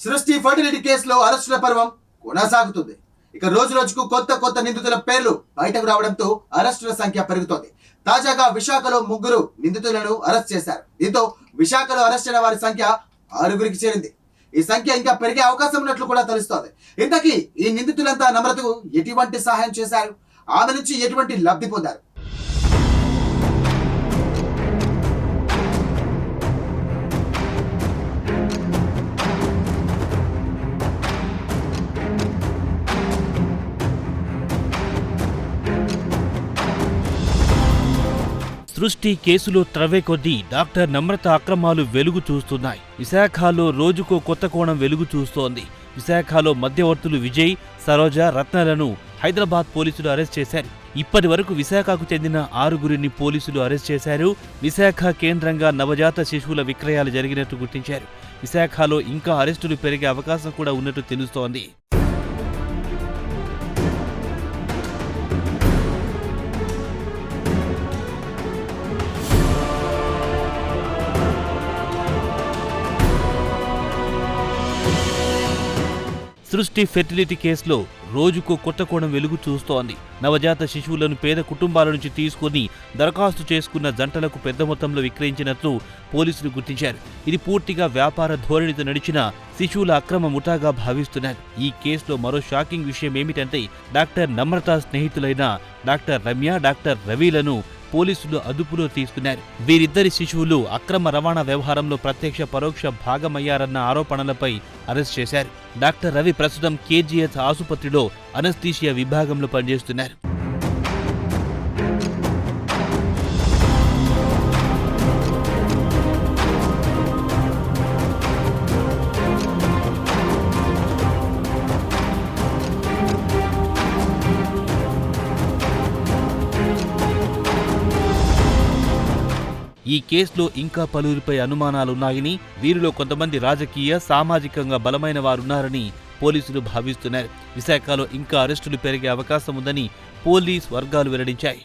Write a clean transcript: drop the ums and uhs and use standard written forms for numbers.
సృష్టి ఫర్టిలిటీ కేసులో అరెస్టుల పర్వం కొనసాగుతుంది. ఇక రోజు రోజుకు కొత్త నిందితుల పేర్లు బయటకు రావడంతో అరెస్టుల సంఖ్య పెరుగుతోంది. తాజాగా విశాఖలో 3 నిందితులను అరెస్ట్ చేశారు. దీంతో విశాఖలో అరెస్ట్ అయిన వారి సంఖ్య 6కి చేరింది. ఈ సంఖ్య ఇంకా పెరిగే అవకాశం ఉన్నట్లు కూడా తెలుస్తోంది. ఇంతకీ ఈ నిందితులంతా నమ్రతకు ఎటువంటి సహాయం చేశారు? ఆమె నుంచి ఎటువంటి లబ్ధి పొందారు? సృష్టి కేసులో త్రవ్వే కొద్దీ డాక్టర్ నమ్రత అక్రమాలు వెలుగు చూస్తున్నాయి. విశాఖలో రోజుకో కొత్త కోణం వెలుగు చూస్తోంది. విశాఖలో మధ్యవర్తులు విజయ్, సరోజ, రత్నలను హైదరాబాద్ పోలీసులు అరెస్ట్ చేశారు. ఇప్పటి వరకు విశాఖకు చెందిన 6గురిని పోలీసులు అరెస్ట్ చేశారు. విశాఖ కేంద్రంగా నవజాత శిశువుల విక్రయాలు జరిగినట్టు గుర్తించారు. విశాఖలో ఇంకా అరెస్టులు పెరిగే అవకాశం కూడా ఉన్నట్టు తెలుస్తోంది. సృష్టి ఫెర్టిలిటీ కేసులో రోజుకో కొత్త కోణం వెలుగు చూస్తోంది. నవజాత శిశువులను పేద కుటుంబాల నుంచి తీసుకుని దరఖాస్తు చేసుకున్న జంటలకు పెద్ద మొత్తంలో విక్రయించినట్లు పోలీసులు గుర్తించారు. ఇది పూర్తిగా వ్యాపార ధోరణితో నడిచిన శిశువుల అక్రమ ముఠాగా భావిస్తున్నారు. ఈ కేసులో మరో షాకింగ్ విషయం ఏమిటంటే డాక్టర్ నమ్రత స్నేహితులైన డాక్టర్ రమ్య, డాక్టర్ రవిలను పోలీసులు అదుపులో తీసుకున్నారు. వీరిద్దరి శిశువులు అక్రమ రవాణా వ్యవహారంలో ప్రత్యక్ష పరోక్ష భాగమయ్యారన్న ఆరోపణలపై అరెస్ట్ చేశారు. డాక్టర్ రవి ప్రస్తుతం కేజీహెచ్ ఆసుపత్రిలో అనస్థీషియా విభాగంలో పనిచేస్తున్నారు. ఈ కేసులో ఇంకా పలువురిపై అనుమానాలున్నాయని, వీరిలో కొంతమంది రాజకీయ, సామాజికంగా బలమైన వారున్నారని పోలీసులు భావిస్తున్నారు. విశాఖలో ఇంకా అరెస్టులు పెరిగే అవకాశం ఉందని పోలీస్ వర్గాలు వెల్లడించాయి.